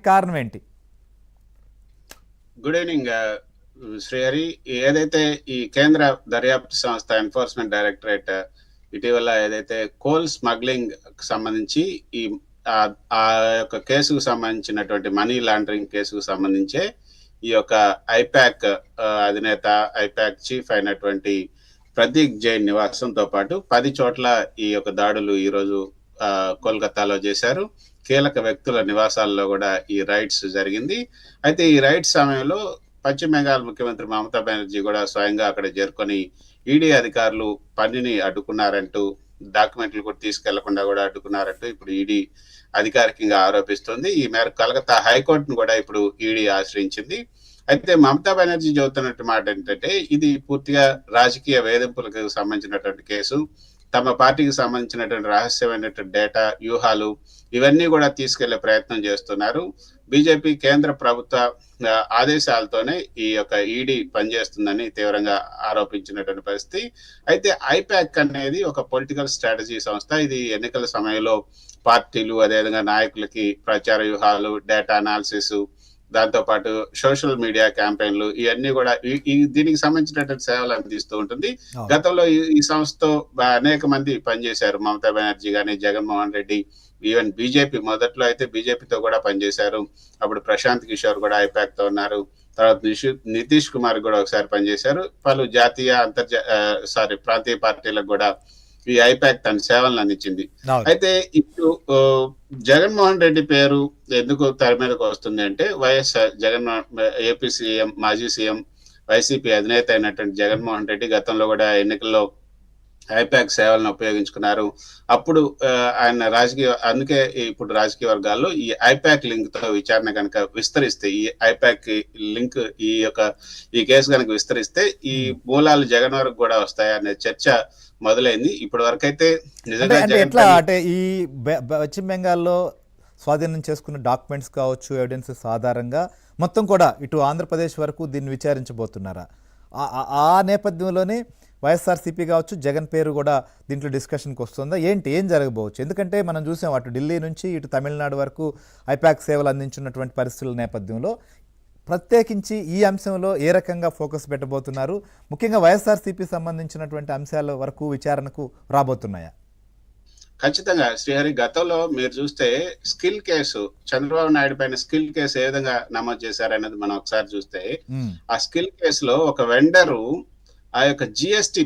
కారణం ఏంటి? Good evening Srihari. ఏదైతే ఈ కేంద్ర దర్యాప్తు సంస్థ ఎన్ఫోర్స్మెంట్ డైరెక్టరేట్ ఇటీవల ఏదైతే కోల్ స్మగ్లింగ్ సంబంధించి ఈ ఆ యొక్క కేసుకు సంబంధించినటువంటి మనీ లాండరింగ్ కేసుకు సంబంధించే ఈ యొక్క ఐపాక్ అధినేత, ఐపాక్ చీఫ్ అయినటువంటి ప్రదీప్ జైన్ నివాసంతో పాటు 10 చోట్ల ఈ యొక్క దాడులు ఈరోజు కోల్కతాలో చేశారు. కీలక వ్యక్తుల నివాసాల్లో కూడా ఈ రైడ్స్ జరిగింది. అయితే ఈ రైడ్స్ సమయంలో పశ్చిమ బెంగాల్ ముఖ్యమంత్రి మమతా బెనర్జీ కూడా స్వయంగా అక్కడ చేరుకొని ఈడీ అధికారులు పనిని అడ్డుకున్నారంటూ, డాక్యుమెంట్లు కూడా తీసుకెళ్లకుండా కూడా అడ్డుకున్నారంటూ ఇప్పుడు ఈడీ అధికారికంగా ఆరోపిస్తుంది. ఈ మేరకు కలకత్తా హైకోర్టును కూడా ఇప్పుడు ఈడీ ఆశ్రయించింది. అయితే మమతా బెనర్జీ చెబుతున్నట్టు మాట ఏంటంటే ఇది పూర్తిగా రాజకీయ వేధింపులకు సంబంధించినటువంటి కేసు. తమ పార్టీకి సంబంధించినటువంటి రహస్యమైనటువంటి డేటా, వ్యూహాలు ఇవన్నీ కూడా తీసుకెళ్లే ప్రయత్నం చేస్తున్నారు. బీజేపీ కేంద్ర ప్రభుత్వ ఆదేశాలతోనే ఈ యొక్క ఈడీ పనిచేస్తుందని తీవ్రంగా ఆరోపించినటువంటి పరిస్థితి. అయితే ఐపాక్ అనేది ఒక పొలిటికల్ స్ట్రాటజీ సంస్థ. ఇది ఎన్నికల సమయంలో పార్టీలు, అదేవిధంగా నాయకులకి ప్రచార వ్యూహాలు, డేటా అనాలిసిస్, దాంతో పాటు సోషల్ మీడియా క్యాంపెయిన్లు ఇవన్నీ కూడా దీనికి సంబంధించినటువంటి సేవలు అందిస్తూ ఉంటుంది. గతంలో ఈ సంస్థతో అనేక మంది పనిచేశారు. మమతా బెనర్జీ గాని, జగన్మోహన్ రెడ్డి, ఈవెన్ బీజేపీ మొదట్లో అయితే బీజేపీతో కూడా పనిచేశారు. అప్పుడు ప్రశాంత్ కిషోర్ కూడా ఐపాక్ తో ఉన్నారు. తర్వాత నితీష్ కుమార్ కూడా ఒకసారి పనిచేశారు. పలు జాతీయ ప్రాంతీయ పార్టీలకు కూడా ఈ ఐపాక్ తన సేవలను అందించింది. అయితే ఇప్పుడు జగన్మోహన్ రెడ్డి పేరు ఎందుకు తెర మీదకి వస్తుంది అంటే, వైఎస్ఆర్ ఏపీ సీఎం, మాజీ సీఎం, వైసీపీ అధినేత అయినటువంటి జగన్మోహన్ రెడ్డి గతంలో కూడా ఎన్నికల్లో ఐపాక్ సేవలను ఉపయోగించుకున్నారు. అప్పుడు ఆయన అందుకే ఇప్పుడు రాజకీయ వర్గాల్లో ఈ ఐపాక్ లింక్ తో విచారణ కనుక విస్తరిస్తే, ఈ ఐపాక్ లింక్ ఈ కేసు కనుక విస్తరిస్తే ఈ మూలాలు జగన్ వరకు కూడా వస్తాయనే చర్చ మొదలైంది. ఇప్పటి వరకు అయితే నిజంగా ఈ పశ్చిమ బెంగాల్లో స్వాధీనం చేసుకున్న డాక్యుమెంట్స్ కావచ్చు, ఎవిడెన్సెస్ ఆధారంగా మొత్తం కూడా ఇటు ఆంధ్రప్రదేశ్ వరకు దీన్ని విచారించబోతున్నారా? ఆ నేపథ్యంలోనే వైఎస్ఆర్సీపీ కావచ్చు, జగన్ పేరు కూడా దీంట్లో డిస్కషన్కి వస్తుందా? ఏం జరగబోవచ్చు? ఎందుకంటే మనం చూసాం అటు ఢిల్లీ నుంచి ఇటు తమిళనాడు వరకు ఐపాక్ సేవలు అందించున్నటువంటి పరిస్థితుల నేపథ్యంలో ప్రత్యేకించి ఈ అంశంలో ఏ రకంగా ఫోకస్ పెట్టబోతున్నారు? ముఖ్యంగా వైఎస్ఆర్సీపీ సంబంధించినటువంటి అంశాల వరకు విచారణకు రాబోతున్నాయా? ఖచ్చితంగా శ్రీహరి, గతంలో మీరు చూస్తే స్కిల్ కేసు, చంద్రబాబు నాయుడు పైన స్కిల్ కేసు ఏ విధంగా నమోదు చేశారనేది మనం ఒకసారి చూస్తే, ఆ స్కిల్ కేసులో ఒక వెండరు ఆ యొక్క జిఎస్టి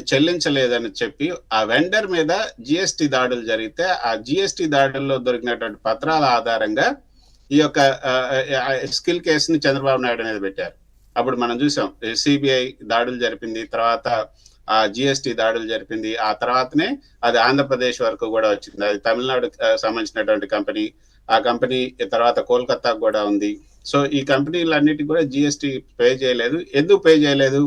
చెల్లించలేదని చెప్పి ఆ వెండర్ మీద జిఎస్టి దాడులు జరిగితే, ఆ జిఎస్టి దాడుల్లో దొరికినటువంటి పత్రాల ఆధారంగా ఈ యొక్క స్కిల్ కేసుని చంద్రబాబు నాయుడు మీద పెట్టారు. అప్పుడు మనం చూసాం సిబిఐ దాడులు జరిపింది, తర్వాత ఆ జిఎస్టి దాడులు జరిపింది. ఆ తర్వాతనే అది ఆంధ్రప్రదేశ్ వరకు కూడా వచ్చింది. అది తమిళనాడు సంబంధించినటువంటి కంపెనీ. ఆ కంపెనీ తర్వాత కోల్కతాకు కూడా ఉంది. సో ఈ కంపెనీలన్నిటికీ కూడా జిఎస్టి పే చేయలేదు. ఎందుకు పే చేయలేదు?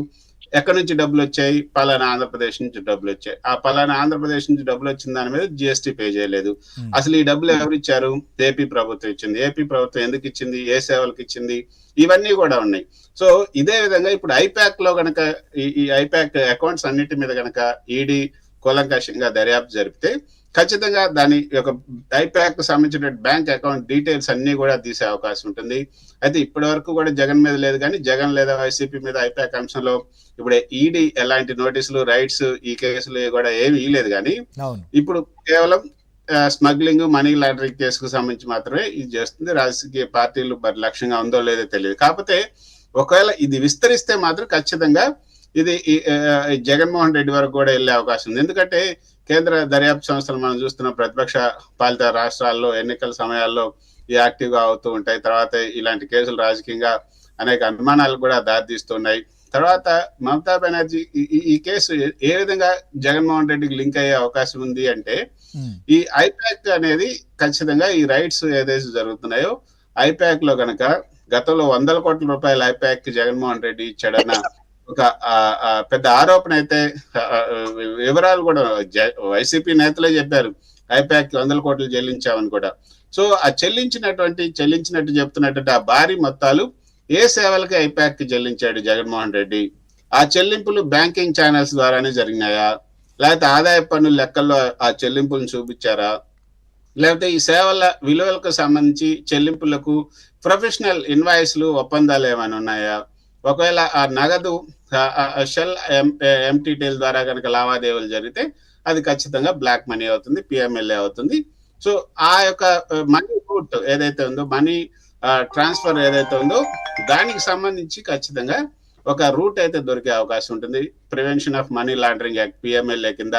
ఎక్కడి నుంచి డబ్బులు వచ్చాయి? పలానా ఆంధ్రప్రదేశ్ నుంచి డబ్బులు వచ్చాయి. ఆ పలానా ఆంధ్రప్రదేశ్ నుంచి డబ్బులు వచ్చిన దాని మీద జిఎస్టి పే చేయలేదు. అసలు ఈ డబ్బులు ఎవరు ఇచ్చారు? ఏపీ ప్రభుత్వం ఇచ్చింది. ఏపీ ప్రభుత్వం ఎందుకు ఇచ్చింది? ఏ సేవలకు ఇచ్చింది? ఇవన్నీ కూడా ఉన్నాయి. సో ఇదే విధంగా ఇప్పుడు ఐపాక్ లో గనక ఈ ఐపాక్ అకౌంట్స్ అన్నిటి మీద గనక ఈడీ కూలంకషంగా దర్యాప్తు జరిపితే ఖచ్చితంగా దాని యొక్క ఐపాక్ సంబంధించిన బ్యాంక్ అకౌంట్ డీటెయిల్స్ అన్ని కూడా తీసే అవకాశం ఉంటుంది. అయితే ఇప్పటి వరకు కూడా జగన్ మీద లేదు, కానీ జగన్ లేదా వైసీపీ మీద ఐపాక్ అంశంలో ఇప్పుడు ఈడీ ఎలాంటి నోటీసులు, రైట్స్ ఈ కేసులు కూడా ఏమి ఇవ్వలేదు. కానీ ఇప్పుడు కేవలం స్మగ్లింగ్, మనీ లాండరింగ్ కేసుకు సంబంధించి మాత్రమే ఇది చేస్తుంది. రాజకీయ పార్టీలు మరి లక్ష్యంగా ఉందో లేదో తెలియదు. కాకపోతే ఒకవేళ ఇది విస్తరిస్తే మాత్రం ఖచ్చితంగా ఇది జగన్మోహన్ రెడ్డి వరకు కూడా వెళ్ళే అవకాశం ఉంది. ఎందుకంటే కేంద్ర దర్యాప్తు సంస్థలు మనం చూస్తున్న ప్రతిపక్ష పాలిత రాష్ట్రాల్లో ఎన్నికల సమయాల్లో యాక్టివ్ గా అవుతూ ఉంటాయి. తర్వాత ఇలాంటి కేసులు రాజకీయంగా అనేక అనుమానాలు కూడా దారితీస్తున్నాయి. తర్వాత మమతా బెనర్జీ ఈ కేసు ఏ విధంగా జగన్మోహన్ రెడ్డికి లింక్ అయ్యే అవకాశం ఉంది అంటే, ఈ ఐపాక్ అనేది ఖచ్చితంగా ఈ రైట్స్ ఏదైతే జరుగుతున్నాయో ఐపాక్ లో గనక గతంలో 100 కోట్ల రూపాయల ఐపాక్ జగన్మోహన్ రెడ్డి ఇచ్చాడన్న ఒక పెద్ద ఆరోపణ అయితే, వివరాలు కూడా వైసీపీ నేతలే చెప్పారు ఐపాక్ 100 కోట్లు చెల్లించామని కూడా. సో ఆ చెల్లించినట్టు చెప్తున్నట్టు ఆ భారీ మొత్తాలు ఏ సేవలకి ఐపాక్ చెల్లించాడు జగన్మోహన్ రెడ్డి? ఆ చెల్లింపులు బ్యాంకింగ్ ఛానల్స్ ద్వారానే జరిగినాయా, లేకపోతే ఆదాయ పన్ను లెక్కల్లో ఆ చెల్లింపులను చూపించారా, లేకపోతే ఈ సేవల విలువలకు సంబంధించి చెల్లింపులకు ప్రొఫెషనల్ ఇన్వాయిస్లు ఒప్పందాలు ఏమైనా ఉన్నాయా? ఒకవేళ ఆ నగదు షెల్ ఎంటీటీఎల్ ద్వారా కనుక లావాదేవీలు జరిగితే అది ఖచ్చితంగా బ్లాక్ మనీ అవుతుంది, పిఎంఎల్ఏ అవుతుంది. సో ఆ యొక్క మనీ రూట్ ఏదైతే ఉందో, మనీ ట్రాన్స్ఫర్ ఏదైతే ఉందో దానికి సంబంధించి ఖచ్చితంగా ఒక రూట్ అయితే దొరికే అవకాశం ఉంటుంది. Prevention of money laundering act PMLA కింద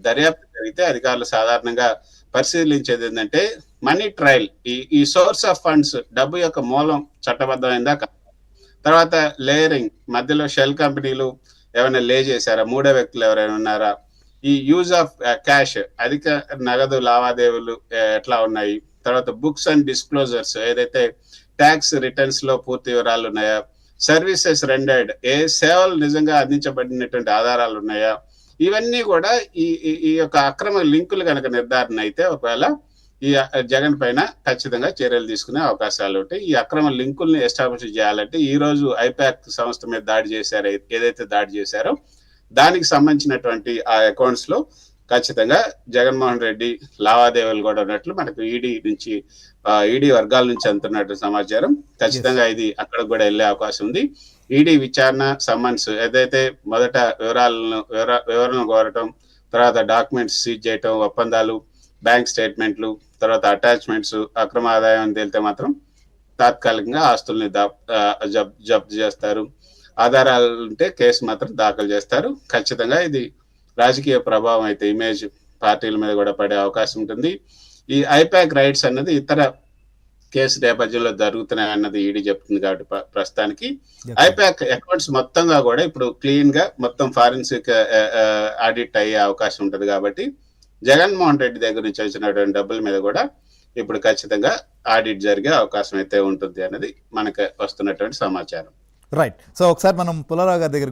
దర్యాప్తు జరిగితే అధికారులు సాధారణంగా పరిశీలించేది ఏంటంటే మనీ ట్రయల్, ఈ సోర్స్ ఆఫ్ ఫండ్స్, డబ్బు యొక్క మూలం చట్టబద్ధమైందా, తర్వాత లేయరింగ్, మధ్యలో షెల్ కంపెనీలు ఏమైనా లే చేశారా, మూడో వ్యక్తులు ఎవరైనా ఉన్నారా, ఈ యూజ్ ఆఫ్ క్యాష్, అధిక నగదు లావాదేవీలు ఎట్లా ఉన్నాయి, తర్వాత బుక్స్ అండ్ డిస్క్లోజర్స్, ఏదైతే ట్యాక్స్ రిటర్న్స్ లో పూర్తి వివరాలు ఉన్నాయా, సర్వీసెస్ రెండెడ్, ఏ సేవలు నిజంగా అందించబడినటువంటి ఆధారాలు ఉన్నాయా, ఇవన్నీ కూడా ఈ యొక్క అక్రమ లింకులు కనుక నిర్ధారణ అయితే ఒకవేళ ఈ జగన్ పైన ఖచ్చితంగా చర్యలు తీసుకునే అవకాశాలు ఉంటాయి. ఈ అక్రమ లింకుల్ని ఎస్టాబ్లిష్ చేయాలంటే ఈ రోజు ఐపాక్ సంస్థ మీద దాడి చేశారో, ఏదైతే దాడి చేశారో దానికి సంబంధించినటువంటి ఆ అకౌంట్స్ లో ఖచ్చితంగా జగన్మోహన్ రెడ్డి లావాదేవీలు కూడా ఉన్నట్లు మనకు ఈడీ వర్గాల నుంచి అందుతున్నట్టు సమాచారం. ఖచ్చితంగా ఇది అక్కడ కూడా వెళ్ళే అవకాశం ఉంది. ఈడీ విచారణ సమ్మన్స్ ఏదైతే మొదట వివరణలు కోరటం, తర్వాత డాక్యుమెంట్స్ సీజ్ చేయటం, ఒప్పందాలు, బ్యాంక్ స్టేట్మెంట్లు, తర్వాత అటాచ్మెంట్స్, అక్రమ ఆదాయం తేలితే మాత్రం తాత్కాలికంగా ఆస్తుల్ని జప్తు చేస్తారు. ఆధారాలు ఉంటే కేసు మాత్రం దాఖలు చేస్తారు. ఖచ్చితంగా ఇది రాజకీయ ప్రభావం అయితే ఇమేజ్ పార్టీల మీద కూడా పడే అవకాశం ఉంటుంది. ఈ ఐపాక్ రైట్స్ అన్నది ఇతర కేసు నేపథ్యంలో జరుగుతున్నాయి అన్నది ఈడీ చెప్తుంది కాబట్టి ప్రస్తుతానికి ఐపాక్ అకౌంట్స్ మొత్తంగా కూడా ఇప్పుడు క్లీన్ గా మొత్తం ఫారెన్సిక్ ఆడిట్ అయ్యే అవకాశం ఉంటుంది. కాబట్టి జగన్మోహన్ రెడ్డి దగ్గర నుంచి వచ్చినటువంటి డబ్బుల మీద కూడా ఇప్పుడు ఖచ్చితంగా ఆడిట్ జరిగే అవకాశం అయితే ఉంటుంది అన్నది మనకు వస్తున్నటువంటి సమాచారం. రైట్. సో ఒకసారి మనం పుల్లారావు గారి దగ్గర